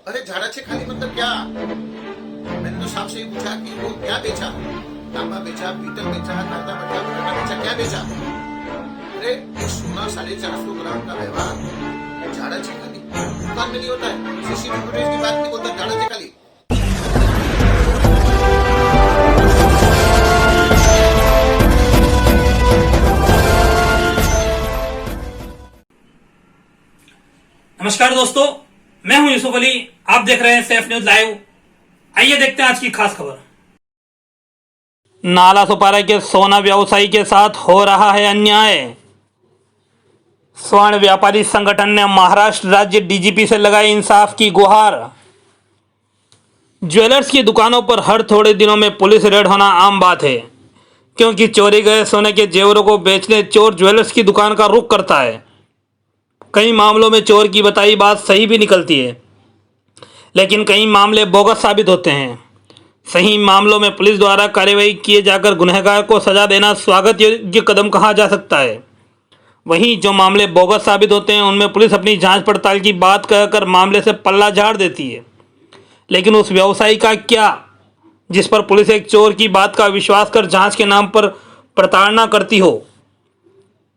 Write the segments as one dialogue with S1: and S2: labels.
S1: अरे झाड़ाचे खाली मतलब क्या? मैंने तो साहब से ही पूछा कि वो क्या बेचा, तांबा बेचा, पीतल बेचा, कांदा बेचा, बटाटा बेचा, क्या बेचा? अरे एक सोना 450 ग्राम का व्यवहार झाड़ाचे खाली दुकान में नहीं होता है। सीसीटीवी फुटेज की बात नहीं बोलता, झाड़ाचे खाली।
S2: नमस्कार दोस्तों, मैं हूं यूसुफ अली। आप देख रहे हैं सैफ न्यूज लाइव। आइए देखते हैं आज की खास खबर। नालासोपारा के सोना व्यवसायी के साथ हो रहा है अन्याय। स्वर्ण व्यापारी संगठन ने महाराष्ट्र राज्य डीजीपी से लगाई इंसाफ की गुहार। ज्वेलर्स की दुकानों पर हर थोड़े दिनों में पुलिस रेड होना आम बात है, क्योंकि चोरी गए सोने के जेवरों को बेचने चोर ज्वेलर्स की दुकान का रुख करता है। कई मामलों में चोर की बताई बात सही भी निकलती है, लेकिन कई मामले बोगस साबित होते हैं। सही मामलों में पुलिस द्वारा कार्रवाई किए जाकर गुनहगार को सजा देना स्वागत योग्य कदम कहा जा सकता है। वहीं जो मामले बोगस साबित होते हैं उनमें पुलिस अपनी जांच पड़ताल की बात कहकर मामले से पल्ला झाड़ देती है। लेकिन उस व्यवसायी का क्या जिस पर पुलिस एक चोर की बात का विश्वास कर जांच के नाम पर प्रताड़ना करती हो?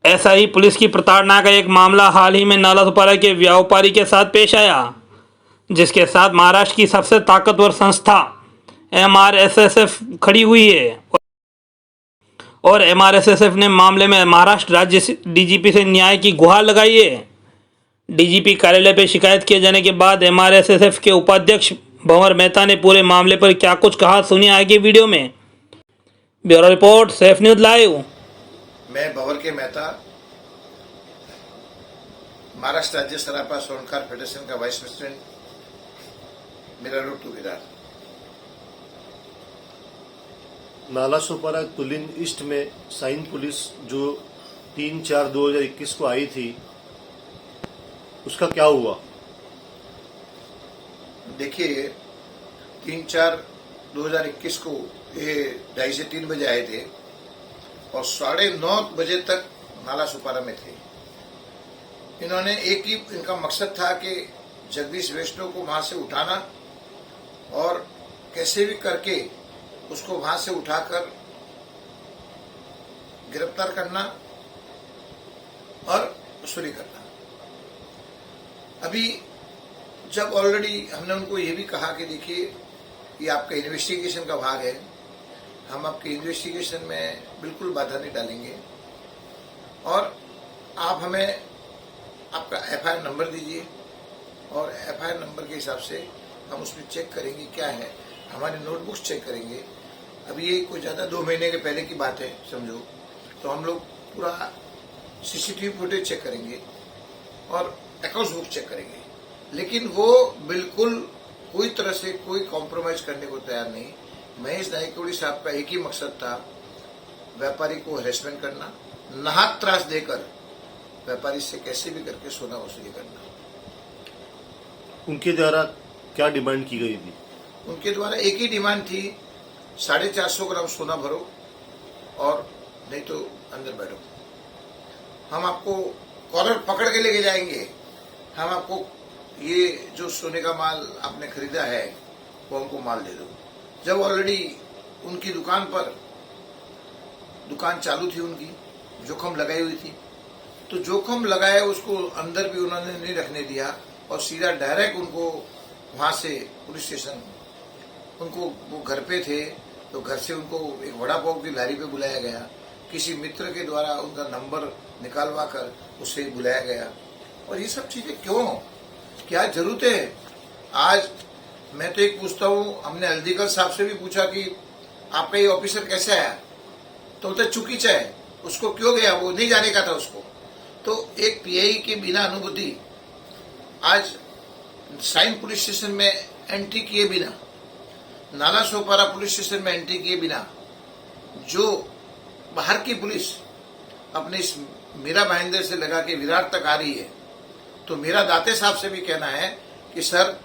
S2: ऐसा ही पुलिस की प्रताड़ना का एक मामला हाल ही में नालासोपारा के व्यापारी के साथ पेश आया, जिसके साथ महाराष्ट्र की सबसे ताकतवर संस्था MRSSF खड़ी हुई है। और MRSSF ने मामले में महाराष्ट्र राज्य डीजीपी से न्याय की गुहार लगाई है। डीजीपी कार्यालय पर शिकायत किए जाने के बाद MRSSF के उपाध्यक्ष भंवर मेहता ने पूरे मामले पर क्या कुछ कहा, सुनिए आगे वीडियो में। Bureau report, Saif news live.
S1: मैं भंवर के मेहता, महाराष्ट्र राज्य सराफा स्वर्णकार फेडरेशन का vice president, Mira Road to Virar.
S3: Nalasopara Tulinj east में साइन पुलिस जो 3/4/2021 को आई थी, उसका क्या हुआ? देखिए,
S1: 3/4/2021 को ये 2:30 से 3 बजे आए थे और 9:30 बजे तक नालासोपारा में थे। इन्होंने एक ही इनका मकसद था कि जगदीश वैष्णव को वहां से उठाना और कैसे भी करके उसको वहां से उठाकर गिरफ्तार करना और वसूली करना। अभी जब ऑलरेडी हमने उनको ये भी कहा कि देखिए, ये आपका इन्वेस्टिगेशन का भाग है, हम आपके इन्वेस्टिगेशन में बिल्कुल बाधा नहीं डालेंगे और आप हमें आपका FIR नंबर दीजिए और FIR नंबर के हिसाब से हम उसमें चेक करेंगे क्या है, हमारी नोटबुक्स चेक करेंगे। अभी ये कोई ज़्यादा 2 महीने के पहले की बात है समझो, तो हम लोग पूरा CCTV फुटेज चेक करेंगे और अकाउंट्स बुक चेक करेंगे। लेकिन वो बिल्कुल कोई तरह से कोई कॉम्प्रोमाइज करने को तैयार नहीं। महेश नायकवड़ी साहब का एक ही मकसद था, व्यापारी को हेरेसमेंट करना, नाहक त्रास देकर व्यापारी से कैसे भी करके सोना वसूली करना।
S3: उनके द्वारा क्या डिमांड की गई थी?
S1: उनके द्वारा एक ही डिमांड थी, 450 ग्राम सोना भरो और नहीं तो अंदर बैठो। हम आपको कॉलर पकड़ के लेके जाएंगे, हम आपको ये जो सोने का माल आपने खरीदा है वो हमको माल दे दो। जब ऑलरेडी उनकी दुकान पर दुकान चालू थी, उनकी जोखम लगाई हुई थी, तो जोखम लगाए उसको अंदर भी उन्होंने नहीं रखने दिया और सीधा डायरेक्ट उनको वहां से पुलिस स्टेशन, उनको वो घर पे थे तो घर से उनको एक वड़ा पाव की लारी पे बुलाया गया। किसी मित्र के द्वारा उनका नंबर निकालवा कर उसे बुलाया गया। और ये सब चीजें क्यों, क्या जरूरत है? आज मैं तो एक पूछता हूँ, हमने हल्दीकर साहब से भी पूछा कि आपका ये ऑफिसर कैसे आया, तो बोलते चुकीचा है, उसको क्यों गया, वो नहीं जाने का था उसको। तो एक PI के बिना अनुभूति आज साइन पुलिस स्टेशन में एंट्री किए बिना, नालासोपारा पुलिस स्टेशन में एंट्री किए बिना जो बाहर की पुलिस अपने इस मीरा भाईंदर से लगा के विरार तक आ रही है, तो मेरा दाते साहब से भी कहना है कि सर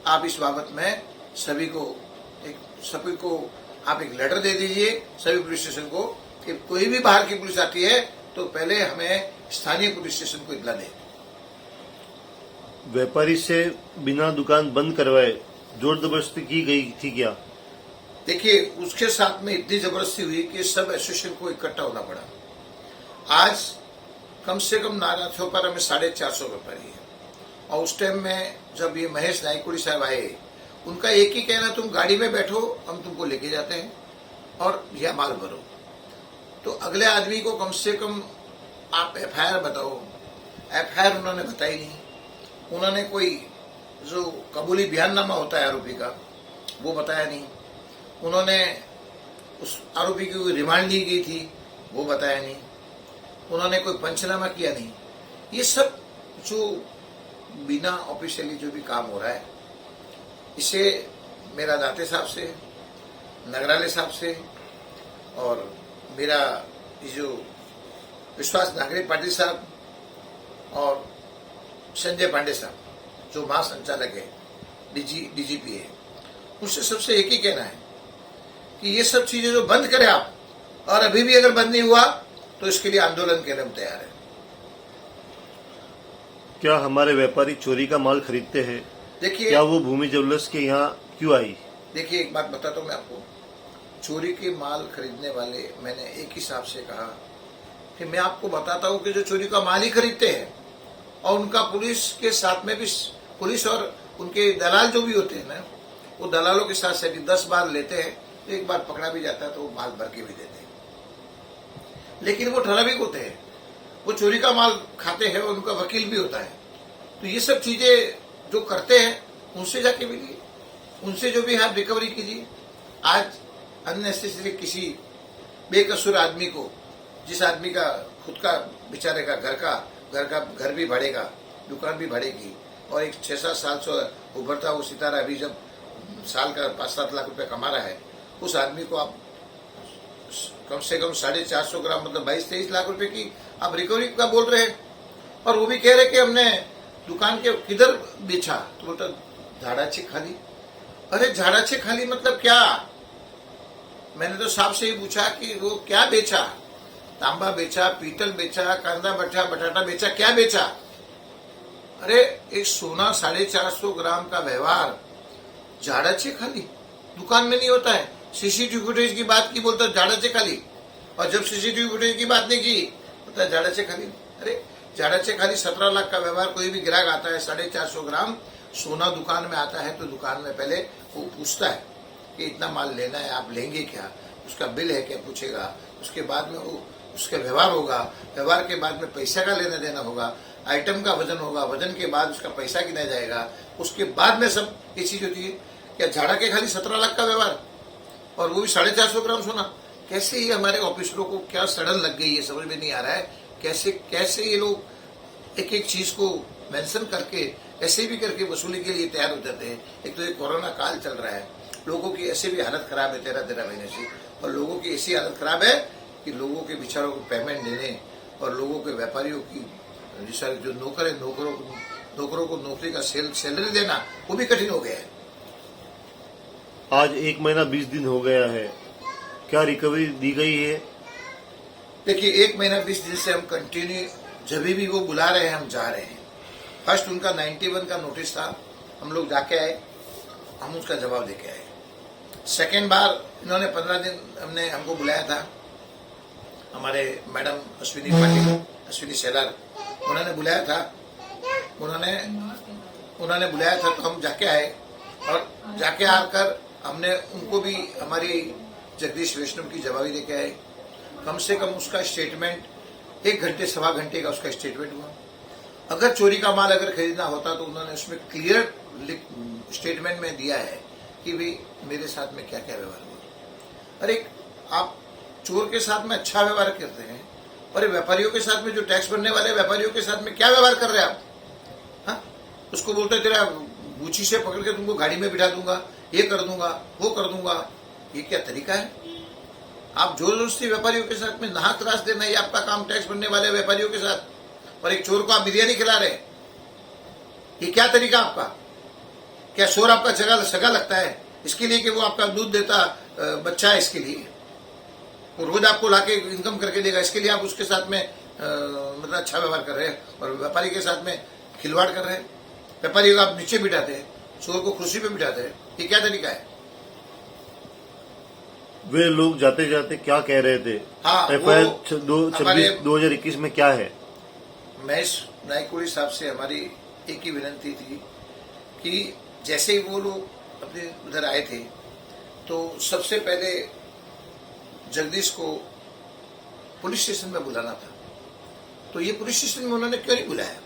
S1: आप इस बाबत में सभी को आप एक लेटर दे दीजिए सभी पुलिस स्टेशन को कि कोई भी बाहर की पुलिस आती है तो पहले हमें स्थानीय पुलिस स्टेशन को इत्तला दें।
S3: व्यापारी से बिना दुकान बंद करवाए जोर जबरदस्ती की गई थी क्या?
S1: देखिए, उसके साथ में इतनी जबरदस्ती हुई कि सब एसोसिएशन को इकट्ठा होना पड़ा। आज कम से कम नारायणपुरा में 450 व्यापारी है, और उस टाइम में जब ये महेश नायकुड़ी साहब आए, उनका एक ही कहना, तुम गाड़ी में बैठो, हम तुमको लेके जाते हैं और यह माल भरो। तो अगले आदमी को कम से कम आप एफआईआर बताओ। एफआईआर उन्होंने बताई नहीं। उन्होंने कोई जो कबूली बयाननामा होता है आरोपी का, वो बताया नहीं। उन्होंने उस आरोपी की कोई रिमांड ली गई थी, वो बताया नहीं। उन्होंने कोई पंचनामा किया नहीं। ये सब जो बिना ऑफिशियली जो भी काम हो रहा है, इसे मेरा दाते साहब से, नगराले साहब से और मेरा जो विश्वास नागरिक पाटिल साहब और संजय पांडे साहब जो महासंचालक है, डीजीपी है, उनसे सबसे एक ही कहना है कि ये सब चीजें जो बंद करें आप, और अभी भी अगर बंद नहीं हुआ तो इसके लिए आंदोलन के लिए हम तैयार हैं।
S3: क्या हमारे व्यापारी चोरी का माल खरीदते हैं?
S1: देखिए,
S3: क्या वो भूमि ज्वेलर्स के यहाँ क्यों आई?
S1: देखिए, एक बात बताता हूं मैं आपको। चोरी के माल खरीदने वाले, मैंने एक ही साहब से कहा कि मैं आपको बताता हूं कि जो चोरी का माल ही खरीदते हैं, और उनका पुलिस के साथ में भी, पुलिस और उनके दलाल जो भी होते हैं ना, वो दलालों के साथ से भी 10 बार लेते हैं, तो एक बार पकड़ा भी जाता है तो वो माल भर के भी देते हैं। लेकिन वो ठराविक होते हैं, वो चोरी का माल खाते हैं, उनका वकील भी होता है। तो ये सब चीजें जो करते हैं, उनसे जाके मिलिए, उनसे जो भी आप रिकवरी कीजिए। आज अननेसेसरी किसी बेकसूर आदमी को, जिस आदमी का खुद का बेचारे का घर भी बढ़ेगा, दुकान भी बढ़ेगी, और एक 6-7 साल से उभरता हुआ सितारा अभी जब साल का 5-7 लाख रुपए कमा रहा है, उस आदमी को आप कम से कम 450 ग्राम, मतलब 22-23 लाख रुपए की आप रिकवरी का बोल रहे हैं। और वो भी कह रहे कि हमने दुकान के किधर बेचा, तो बोलता झाड़ाचे खाली। अरे झाड़ाचे खाली मतलब क्या? मैंने तो साहब से ही पूछा कि वो क्या बेचा, तांबा बेचा, पीतल बेचा, कांदा बेचा, बटाटा बेचा, क्या बेचा? अरे एक सोना 450 ग्राम का व्यवहार झाड़ाचे खाली दुकान में नहीं होता है। सीसीटीवी फुटेज की बात की, बोलता झाड़ाचे खाली, और जब सीसीटीवी फुटेज की बात नहीं की बोलता झाड़ाचे खाली। अरे झाड़ाचे खाली 17 लाख का व्यवहार। कोई भी ग्राहक आता है, 450 ग्राम सोना दुकान में आता है, तो दुकान में पहले वो पूछता है कि इतना माल लेना है, आप लेंगे क्या, उसका बिल है क्या पूछेगा। उसके बाद में वो उसका व्यवहार होगा, व्यवहार के बाद में पैसा का लेना देना होगा, आइटम का वजन होगा, वजन के बाद उसका पैसा गिना जाएगा, उसके बाद में सब ये चीज होती है। क्या झाड़ा के खाली 17 लाख का व्यवहार, और वो भी 450 ग्राम सोना? कैसे ये हमारे ऑफिसरों को क्या सड़न लग गई है, समझ में नहीं आ रहा है। कैसे ये लोग एक एक चीज को मेंशन करके ऐसे भी करके वसूली के लिए तैयार हो जाते हैं। एक तो ये कोरोना काल चल रहा है, लोगों की ऐसे भी हालत खराब है 13 महीने से, और लोगों की ऐसी हालत खराब है कि लोगों के बेचारों को पेमेंट देने, और लोगों के व्यापारियों की जो नौकर है, नौकरों को नौकरी का सैलरी देना, वो भी कठिन हो गया है।
S3: आज 1 महीना 20 दिन हो गया है, क्या रिकवरी दी गई है?
S1: देखिए, 1 महीना 20 दिन से हम कंटिन्यू, जब भी वो बुला रहे हैं हम जा रहे हैं। फर्स्ट उनका 91 का नोटिस था, हम लोग जाके आए, हम उसका जवाब देके आए। सेकेंड बार इन्होंने 15 दिन हमको बुलाया था, हमारे मैडम अश्विनी पाटिल, अश्विनी सेलार, उन्होंने बुलाया था, उन्होंने बुलाया था, तो हम जाके आए, और जाके आकर हमने उनको भी हमारी जगदीश वैष्णव की जवाबी देके आए। कम से कम उसका स्टेटमेंट 1 घंटे 1.25 घंटे का उसका स्टेटमेंट हुआ। अगर चोरी का माल अगर खरीदना होता तो उन्होंने उसमें क्लियर स्टेटमेंट में दिया है कि भाई मेरे साथ में क्या क्या व्यवहार हुआ। अरे आप चोर के साथ में अच्छा व्यवहार करते हैं, और व्यापारियों के साथ में, जो टैक्स भरने वाले व्यापारियों के साथ में क्या व्यवहार कर रहे हैं आप? हाँ, उसको बोलते तेरा गुची से पकड़ के तुमको गाड़ी में बिठा दूंगा, ये कर दूंगा, वो कर दूंगा। ये क्या तरीका है? आप जोर जबरदस्ती व्यापारियों के साथ में नाहक त्रास देना, ये आपका काम, टैक्स भरने वाले व्यापारियों के साथ, और एक चोर को आप बिरयानी खिला रहे, ये क्या तरीका आपका? क्या चोर आपका सगा लगता है इसके लिए कि वो आपका दूध देता बच्चा है, इसके लिए वो रोज आपको लाके इनकम करके देगा, इसके लिए आप उसके साथ में मतलब अच्छा व्यवहार कर रहे हैं, और व्यापारी के साथ में खिलवाड़ कर रहे हैं? व्यापारियों को आप नीचे बिठाते हैं, चोर को कुर्सी पे बिठाते हैं, ये क्या तरीका है?
S3: वे लोग जाते जाते क्या कह रहे थे?
S1: हाँ,
S3: FIR
S1: वो हमारे
S3: 2021 में क्या है?
S1: महेश नायकोड़ी साहब से हमारी एक ही विनती थी कि जैसे ही वो लोग अपने उधर आए थे तो सबसे पहले जगदीश को पुलिस स्टेशन में बुलाना था। तो ये पुलिस स्टेशन में उन्होंने क्यों नहीं बुलाया?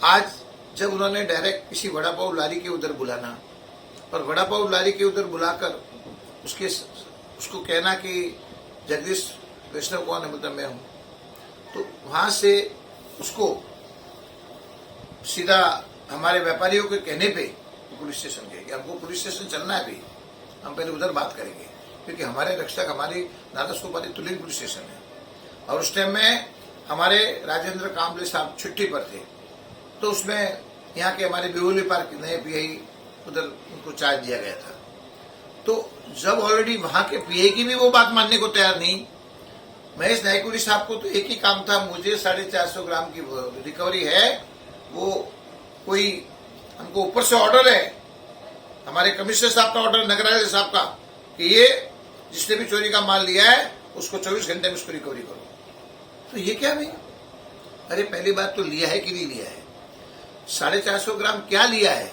S1: आज जब उन्होंने डायरेक्ट किसी वड़ा पाव लारी के उधर बुलाना और वड़ा पाव लारी के उधर बुलाकर उसको कहना कि जगदीश वैष्णव कौन है, मतलब मैं हूं, तो वहां से उसको सीधा हमारे व्यापारियों के कहने पे पुलिस स्टेशन गए कि हमको पुलिस स्टेशन चलना है, अभी हम पहले उधर बात करेंगे, क्योंकि हमारे रक्षक हमारी नादसकोपाली तुलिन पुलिस स्टेशन है और उस टाइम में हमारे राजेंद्र कामले साहब छुट्टी पर थे। तो उसमें यहाँ के हमारे बिहुली पार्क नए पीआई उधर उनको चार्ज दिया गया था। तो जब ऑलरेडी वहां के पीआई की भी वो बात मानने को तैयार नहीं, महेश नायकोड़ी साहब को तो एक ही काम था, मुझे 450 ग्राम की रिकवरी है, वो कोई हमको ऊपर से ऑर्डर है, हमारे कमिश्नर साहब का ऑर्डर, नगरालय साहब का, कि ये जिसने भी चोरी का माल लिया है उसको 24 घंटे में उसको रिकवरी करो। तो ये क्या भाई? अरे पहली बात तो लिया है कि नहीं लिया है? 450 ग्राम क्या लिया है?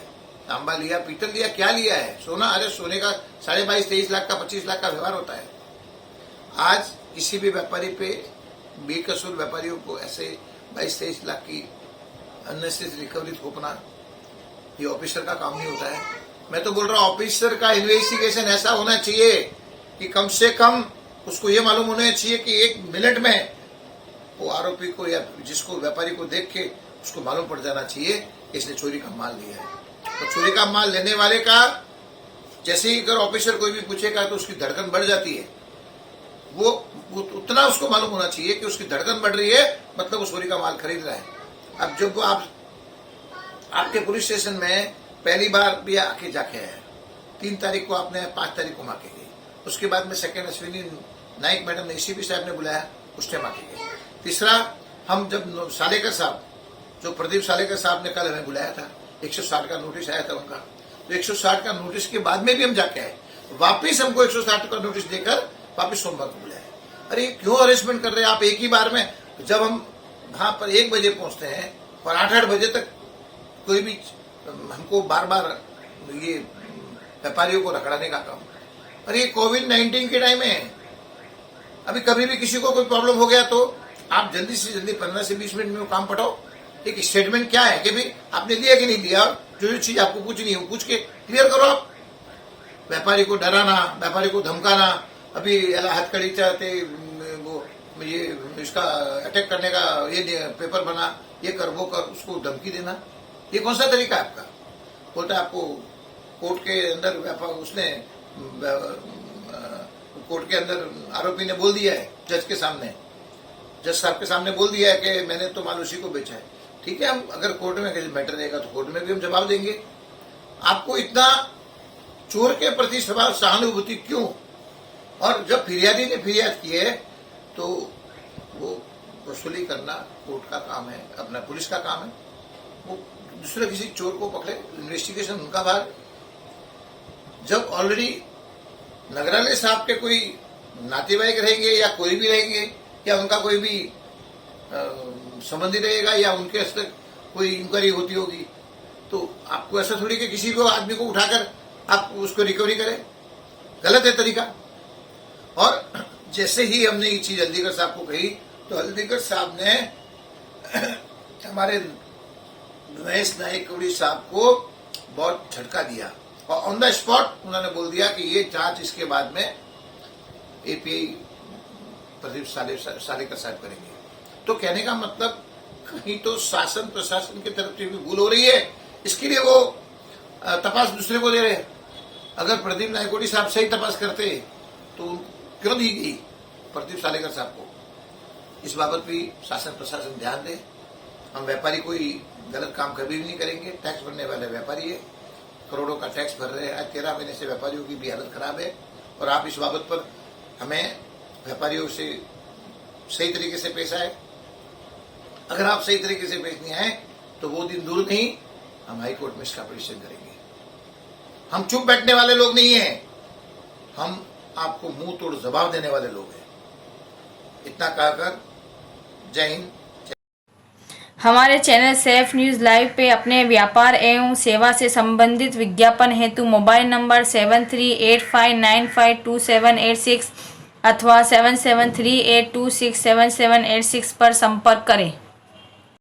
S1: तांबा लिया, पीतल लिया, क्या लिया है? सोना? अरे सोने का 22-23 लाख का 25 लाख का व्यवहार होता है। आज किसी भी व्यापारी पे, बेकसूर व्यापारियों को ऐसे 22-23 लाख की अननेसेसरी रिकवरी थोपना, ये ऑफिसर का काम नहीं होता है। मैं तो बोल रहा हूँ ऑफिसर का इन्वेस्टिगेशन ऐसा होना चाहिए कि कम से कम उसको ये मालूम होना चाहिए कि 1 मिनट में वो आरोपी को या जिसको व्यापारी को देख के उसको मालूम पड़ जाना चाहिए कि इसने चोरी का माल लिया है। तो चोरी का माल लेने वाले का जैसे ही अगर ऑफिसर कोई भी पूछेगा तो उसकी धड़कन बढ़ जाती है। वो उतना उसको मालूम होना चाहिए कि उसकी धड़कन बढ़ रही है, मतलब वो चोरी का माल खरीद रहा है। अब जब वो आपके पुलिस स्टेशन में पहली बार भी आके जाके आया, 3 तारीख को आपने 5 तारीख को आके गए, उसके बाद में सेकेंड अश्विनी नाइक मैडम ने एसीपी साहब ने बुलाया, उस टाइम आके गए। तीसरा, हम जब सालेकर साहब, जो प्रदीप सालेकर साहब ने कल हमें बुलाया था, 160 का नोटिस आया था उनका, तो 160 का नोटिस के बाद में भी हम जाके आए, वापिस हमको 160 का नोटिस देकर वापिस सोमवार को बुलाया। अरे क्यों अरेस्टमेंट कर रहे हैं आप एक ही बार में? जब हम वहां पर 1 बजे पहुंचते हैं और 8-8 बजे तक कोई भी हमको बार बार ये व्यापारियों को रखड़ाने का काम। अरे ये कोविड-19 के टाइम में अभी कभी भी किसी को कोई प्रॉब्लम हो गया तो आप जल्दी से जल्दी 15 से 20 मिनट में वो काम पटाओ। एक स्टेटमेंट क्या है कि भाई आपने लिया कि नहीं लिया, जो चीज आपको पूछनी है वो पूछ के क्लियर करो। आप व्यापारी को डराना, व्यापारी को धमकाना, अभी हथकड़ी चाहते वो ये इसका अटैक करने का ये पेपर बना, ये कर वो कर, उसको धमकी देना, ये कौन सा तरीका है आपका? बोलता है आपको कोर्ट के अंदर उसने कोर्ट के अंदर आरोपी ने बोल दिया है जज के सामने, जज साहब के सामने बोल दिया है कि मैंने तो माल उसी को बेचा है। ठीक है, हम अगर कोर्ट में किसी मैटर रहेगा तो कोर्ट में भी हम जवाब देंगे। आपको इतना चोर के प्रति सहानुभूति क्यों? और जब फिरियादी ने फिरियाद की है तो वो वसूली करना कोर्ट का काम है, अपना पुलिस का काम है। वो दूसरे किसी चोर को पकड़े, इन्वेस्टिगेशन उनका भाग। जब ऑलरेडी नगरालय साहब के कोई नातेवाईक रहेंगे या कोई भी रहेंगे या उनका कोई भी संबंधी रहेगा या उनके स्तर कोई इंक्वायरी होती होगी, तो आपको ऐसा थोड़ी कि किसी को आदमी को उठाकर आप उसको रिकवरी करें, गलत है तरीका। और जैसे ही हमने ये चीज हल्दीकर साहब को कही तो हल्दीकर साहब ने हमारे महेश नायकोड़ी साहब को बहुत झटका दिया और ऑन द स्पॉट उन्होंने बोल दिया कि ये जांच इसके बाद में एपीआई प्रदीप सालेकर साहब करेंगे। तो कहने का मतलब कहीं तो शासन प्रशासन की तरफ से भी भूल हो रही है, इसके लिए वो तपास दूसरे को दे रहे हैं। अगर प्रदीप नायकोड़ी साहब सही तपास करते तो क्यों दी गई प्रदीप सालेकर साहब को? इस बाबत भी शासन प्रशासन ध्यान दे। हम व्यापारी कोई गलत काम कभी भी नहीं करेंगे। टैक्स भरने वाले व्यापारी है, करोड़ों का टैक्स भर रहे हैं। आज 13 महीने से व्यापारियों की भी हालत खराब है और आप इस बाबत पर हमें व्यापारियों से सही तरीके से पेश आए। अगर आप सही तरीके से पेश नहीं आए तो वो दिन दूर नहीं हम हाई कोर्ट में इसका पिटीशन करेंगे। हम चुप बैठने वाले लोग नहीं हैं, हम आपको मुंह तोड़ जवाब देने वाले लोग हैं। इतना कहकर जय हिंद।
S4: हमारे चैनल सेफ न्यूज़ लाइव पे अपने व्यापार एवं सेवा से संबंधित विज्ञापन हेतु मोबाइल नंबर 7385952786 अथवा 7738267786 पर संपर्क करें।